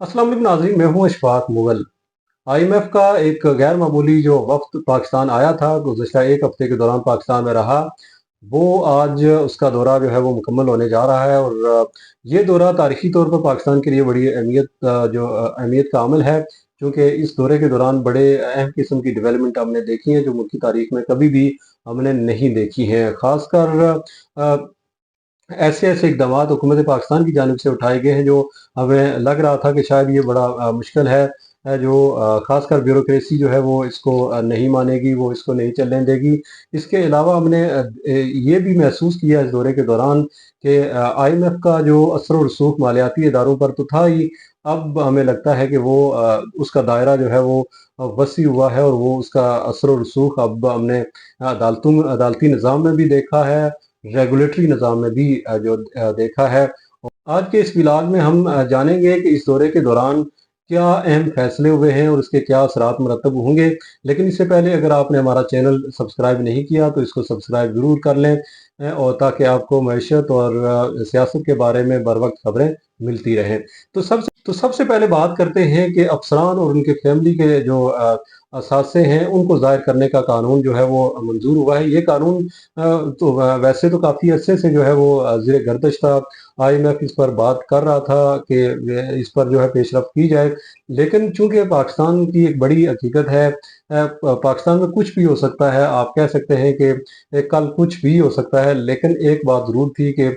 अस्सलाम वालेकुम नाज़रीन, मैं हूँ अशफाक मुगल। आईएमएफ का एक गैर मामूली जो वफ़्द पाकिस्तान आया था, गुज़िश्ता 1 हफ़्ते के दौरान पाकिस्तान में रहा, वो आज उसका दौरा जो है वो मुकम्मल होने जा रहा है और ये दौरा तारीख़ी तौर पर पाकिस्तान के लिए बड़ी अहमियत का अमल है, क्योंकि इस दौरे के दौरान बड़े अहम किस्म की डेवलपमेंट हमने देखी हैं, जो मुल्क की तारीख़ में कभी भी हमने नहीं देखी हैं। ख़ासकर अ ऐसे-ऐसे इक़दामात हुकूमत पाकिस्तान की जानिब से उठाए गए हैं, जो हमें लग रहा था कि शायद ये बड़ा मुश्किल है जो ख़ासकर ब्यूरोक्रेसी जो है वो इसको नहीं मानेगी, वो इसको नहीं चलने देगी। इसके अलावा हमने ये भी महसूस किया इस दौरे के दौरान कि आईएमएफ का जो असर और रसूख मालियाती इदारों पर तो था ही, अब हमें लगता है कि वो उसका दायरा जो है वो वसी हुआ है और वो उसका असर और रसूख अब हमने अदालती निज़ाम में भी देखा है, रेगुलेटरी निज़ाम में भी देखा है। आज के इस व्लॉग में हम जानेंगे कि इस दौरे के दौरान क्या अहम फैसले हुए हैं और उसके क्या असरात मुरतब होंगे। लेकिन इससे पहले अगर आपने हमारा चैनल सब्सक्राइब नहीं किया तो इसको सब्सक्राइब ज़रूर कर लें और ताकि आपको मईशत और सियासत के बारे में बर वक्त खबरें मिलती रहें। तो सबसे पहले बात करते हैं कि अफसरान और उनके फैमिली के जो असासे हैं उनको ज़ाहिर करने का कानून जो है वो मंजूर हुआ है। ये कानून तो वैसे तो काफ़ी अरसे से जो है वो ज़ेर गर्दिश था। आईएमएफ इस पर बात कर रहा था कि इस पर जो है पेशरफ्त की जाए, लेकिन चूंकि पाकिस्तान की एक बड़ी हकीकत है, पाकिस्तान में कुछ भी हो सकता है। आप कह सकते हैं कि कल कुछ भी हो सकता है, लेकिन एक बात ज़रूर थी कि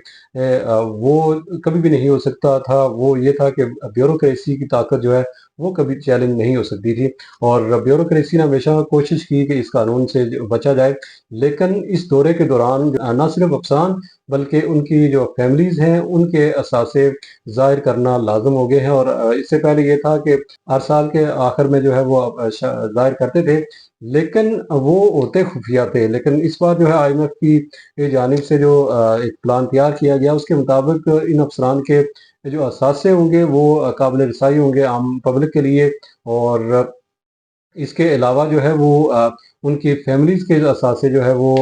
वो कभी भी नहीं हो सकता था, वो ये था कि ब्यूरोक्रेसी की ताकत जो है वो कभी चैलेंज नहीं हो सकती थी और ब्यूरोक्रेसी ने हमेशा कोशिश की कि इस कानून से बचा जाए। लेकिन इस दौरे के दौरान न सिर्फ अफसरान बल्कि उनकी जो फैमिलीज़ हैं उनके असासे ज़ाहिर करना लाज़िम हो गए हैं और इससे पहले ये था कि हर साल के आखिर में जो है वो ज़ाहिर करते थे, लेकिन वो होते खुफिया थे। लेकिन इस बार जो है आईएमएफ की जानिब से जो एक प्लान तैयार किया गया उसके मुताबिक इन अफसरान के जो असासे होंगे वो काबिल रसाई होंगे आम पब्लिक के लिए और इसके अलावा जो है वो उनकी फैमिलीज़ के असासे जो है वो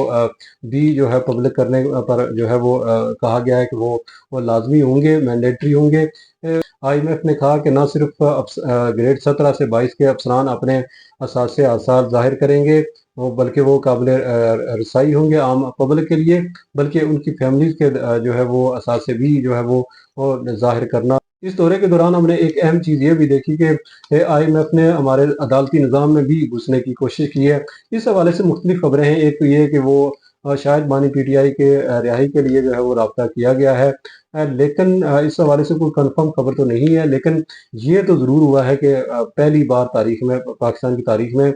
भी जो है पब्लिक करने पर जो है वो कहा गया है कि वो लाज़मी होंगे, मैंडेटरी होंगे। आईएमएफ ने कहा कि न सिर्फ ग्रेड 17 से 22 के अफसरान अपने असासे आसार ज़ाहिर करेंगे, बल्कि वो काबिल रसाई होंगे आम पब्लिक के लिए, बल्कि उनकी फैमिलीज़ के जो है वो असासे भी जो है वो ज़ाहिर करना। इस दौरे के दौरान हमने एक अहम चीज़ ये भी देखी कि आईएमएफ ने हमारे अदालती निज़ाम में भी घुसने की कोशिश की है। इस हवाले से मुख्तलिफ खबरें हैं। एक तो ये कि वो शाहिद बानी पीटीआई के रिहाई के लिए जो है वो राब्ता किया गया है। लेकिन इस हवाले से कोई कन्फर्म खबर तो नहीं है, लेकिन ये तो ज़रूर हुआ है कि पहली बार तारीख में पाकिस्तान की तारीख में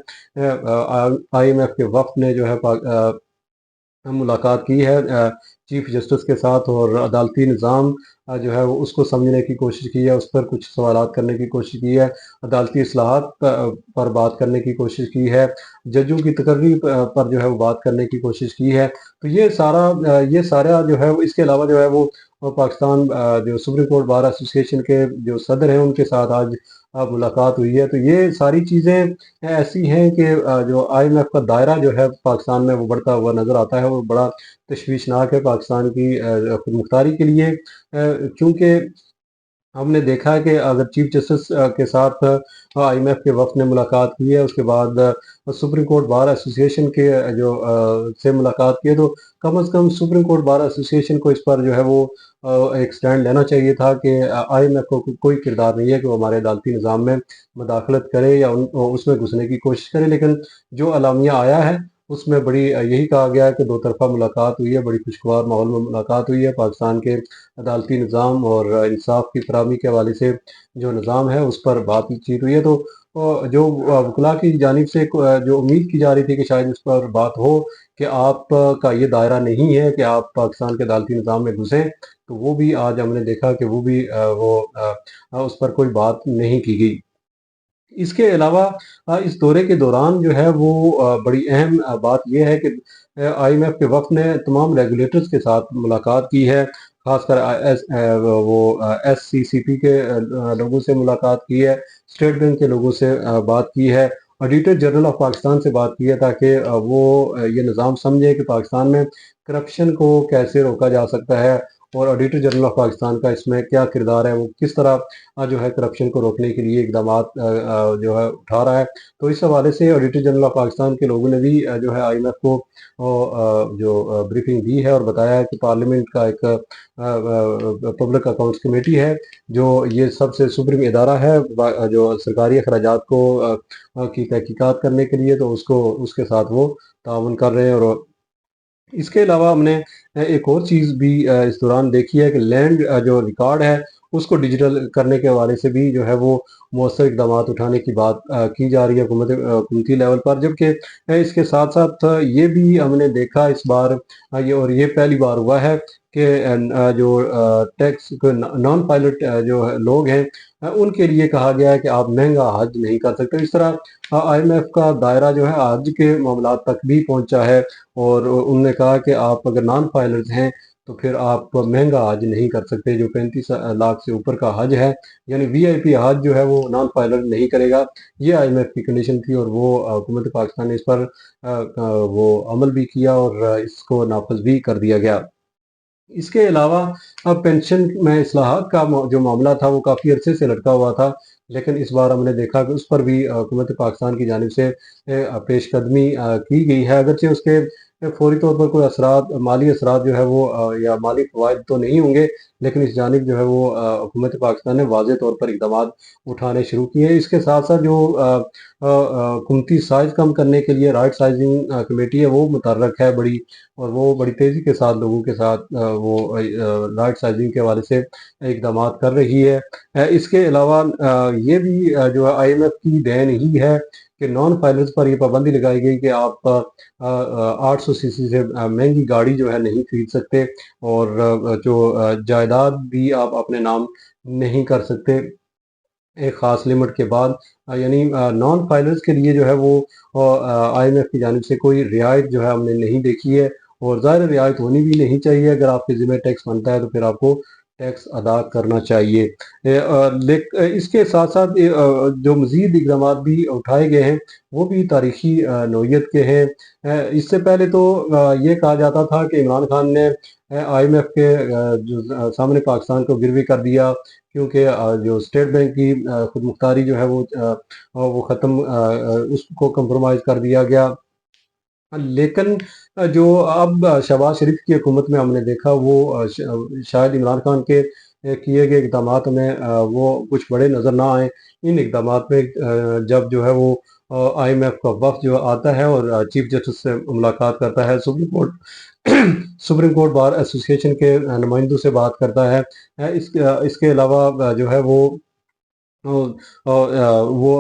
आईएमएफ के वफ़द ने जो है मुलाकात की है चीफ जस्टिस के साथ और अदालती निज़ाम जो है वो उसको समझने की कोशिश की है, उस पर कुछ सवालात करने की कोशिश की है, अदालती इस्लाहात पर बात करने की कोशिश की है, जजों की तकर्री पर जो है वो बात करने की कोशिश की है। तो ये सारा जो है वो इसके अलावा जो है वो पाकिस्तान जो सुप्रीम कोर्ट बार एसोसिएशन के जो सदर हैं उनके साथ आज मुलाकात हुई है। तो ये सारी चीज़ें ऐसी हैं कि जो आईएमएफ का दायरा जो है पाकिस्तान में वो बढ़ता हुआ नज़र आता है, वो बड़ा तशवीशनाक है पाकिस्तान की खुद मुख्तारी के लिए, क्योंकि हमने देखा है कि अगर चीफ जस्टिस के साथ आईएमएफ के वफ़द ने मुलाकात की है, उसके बाद सुप्रीम कोर्ट बार एसोसिएशन के जो से मुलाकात की है, तो कम से कम सुप्रीम कोर्ट बार एसोसिएशन को इस पर जो है वो एक स्टैंड लेना चाहिए था कि आईएमएफ को कोई किरदार नहीं है कि वो हमारे अदालती निज़ाम में मदाखलत करे या उसमें घुसने की कोशिश करे। लेकिन जो अलामिया आया है उसमें बड़ी यही कहा गया है कि दो तरफ़ा मुलाकात हुई है, बड़ी खुशगवार माहौल में मुलाकात हुई है। पाकिस्तान के अदालती निज़ाम और इंसाफ की फराहमी के हवाले से जो निज़ाम है उस पर बातचीत हुई है। तो जो वकला की जानिब से जो उम्मीद की जा रही थी कि शायद इस पर बात हो कि आप का ये दायरा नहीं है कि आप पाकिस्तान के अदालती निज़ाम में घुसें, तो वो भी आज हमने देखा कि वो भी उस पर कोई बात नहीं की गई। इसके अलावा इस दौरे के दौरान जो है वो बड़ी अहम बात ये है कि आईएमएफ के वफ़द ने तमाम रेगुलेटर्स के साथ मुलाकात की है, ख़ासकर एससीसीपी के लोगों से मुलाकात की है, स्टेट बैंक के लोगों से बात की है, ऑडिटर जनरल ऑफ पाकिस्तान से बात की है, ताकि वो ये निज़ाम समझे कि पाकिस्तान में करप्शन को कैसे रोका जा सकता है اور آڈیٹر جنرل آف پاکستان کا اس میں کیا کردار ہے، وہ کس طرح جو ہے کرپشن کو روکنے کے لیے اقدامات جو ہے اٹھا رہا ہے۔ تو اس حوالے سے آڈیٹر جنرل آف پاکستان کے لوگوں نے بھی جو ہے IMF کو جو بریفنگ دی ہے اور بتایا ہے کہ پارلیمنٹ کا ایک پبلک اکاؤنٹس کمیٹی ہے جو یہ سب سے سپریم ادارہ ہے جو سرکاری اخراجات کی تحقیقات کرنے کے لیے، تو اس کے ساتھ وہ تعاون کر رہے ہیں۔ اور اس کے علاوہ ہم نے ایک اور چیز بھی اس دوران دیکھی ہے کہ لینڈ جو ریکارڈ ہے اس کو ڈیجیٹل کرنے کے حوالے سے بھی جو ہے وہ مؤثر اقدامات اٹھانے کی بات کی جا رہی ہے حکومتی لیول پر، جبکہ اس کے ساتھ ساتھ یہ بھی ہم نے دیکھا اس بار اور یہ پہلی بار ہوا ہے کہ جو ٹیکس نان پائلٹ جو لوگ ہیں ان کے لیے کہا گیا ہے کہ آپ مہنگا حج نہیں کر سکتے۔ اس طرح IMF کا دائرہ جو ہے حج کے معاملات تک بھی پہنچا ہے، اور انہوں نے کہا کہ آپ اگر نان پائلٹ ہیں تو پھر آپ مہنگا حج نہیں کر سکتے، جو 35 لاکھ سے اوپر کا حج ہے، یعنی VIP حج جو ہے وہ نان پائلٹ نہیں کرے گا۔ یہ IMF کی کنڈیشن تھی، اور وہ حکومت پاکستان نے اس پر وہ عمل بھی کیا اور اس کو نافذ بھی کر دیا گیا۔ اس کے علاوہ پینشن میں اصلاحات کا جو معاملہ تھا وہ کافی عرصے سے لٹکا ہوا تھا، لیکن اس بار ہم نے دیکھا کہ اس پر بھی حکومت پاکستان کی جانب سے پیش قدمی کی گئی ہے، اگرچہ اس کے فوری طور پر کوئی اثرات، مالی اثرات جو ہے وہ یا مالی فوائد تو نہیں ہوں گے، لیکن اس جانب جو ہے وہ حکومت پاکستان نے واضح طور پر اقدامات اٹھانے شروع کیے ہیں۔ اس کے ساتھ ساتھ جو حکومتی سائز کم کرنے کے لیے رائٹ سائزنگ کمیٹی ہے وہ متحرک ہے بڑی، اور وہ بڑی تیزی کے ساتھ لوگوں کے ساتھ وہ رائٹ سائزنگ کے حوالے سے اقدامات کر رہی ہے۔ اس کے علاوہ یہ بھی جو ہے IMF کی دین ہی ہے کہ نان فائلرز پر یہ پابندی لگائی گئی کہ آپ 800cc سے مہنگی گاڑی جو ہے نہیں خرید سکتے، اور جو جائیداد بھی آپ اپنے نام نہیں کر سکتے ایک خاص لمٹ کے بعد، یعنی نان فائلرز کے لیے جو ہے وہ IMF کی جانب سے کوئی رعایت جو ہے ہم نے نہیں دیکھی ہے، اور ظاہر رعایت ہونی بھی نہیں چاہیے۔ اگر آپ کے ذمہ ٹیکس بنتا ہے تو پھر آپ کو ٹیکس ادا کرنا چاہیے۔ اس کے ساتھ ساتھ جو مزید اقدامات بھی اٹھائے گئے ہیں وہ بھی تاریخی نوعیت کے ہیں۔ اس سے پہلے تو یہ کہا جاتا تھا کہ عمران خان نے IMF کے جو سامنے پاکستان کو گروی کر دیا، کیونکہ جو اسٹیٹ بینک کی خود مختاری جو ہے وہ ختم، اس کو کمپرومائز کر دیا گیا۔ لیکن جو اب شہباز شریف کی حکومت میں ہم نے دیکھا وہ شاید عمران خان کے کیے گئے اقدامات میں وہ کچھ بڑے نظر نہ آئیں۔ ان اقدامات میں جب جو ہے وہ IMF کا وفد جو آتا ہے اور چیف جسٹس سے ملاقات کرتا ہے، سپریم کورٹ بار ایسوسی ایشن کے نمائندوں سے بات کرتا ہے، اس کے علاوہ جو ہے وہ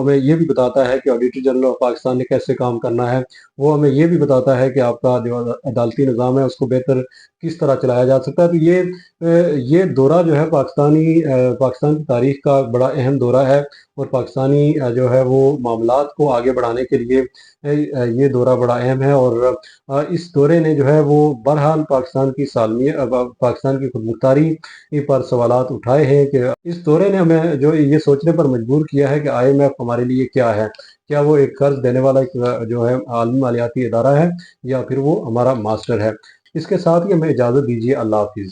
ہمیں یہ بھی بتاتا ہے کہ آڈیٹر جنرل آف پاکستان نے کیسے کام کرنا ہے، وہ ہمیں یہ بھی بتاتا ہے کہ آپ کا جو عدالتی نظام ہے اس کو بہتر کس طرح چلایا جا سکتا ہے۔ تو یہ دورہ جو ہے پاکستان کی تاریخ کا بڑا اہم دورہ ہے، اور پاکستانی جو ہے وہ معاملات کو آگے بڑھانے کے لیے یہ دورہ بڑا اہم ہے، اور اس دورے نے جو ہے وہ بہرحال پاکستان کی پاکستان کی خود مختاری پر سوالات اٹھائے ہیں کہ اس دورے نے ہمیں جو یہ سوچنے پر مجبور کیا ہے کہ IMF ہمارے لیے کیا ہے، کیا وہ ایک قرض دینے والا ایک جو ہے عالمی مالیاتی ادارہ ہے، یا پھر وہ ہمارا ماسٹر ہے۔ اس کے ساتھ ہی ہمیں اجازت دیجیے، اللہ حافظ۔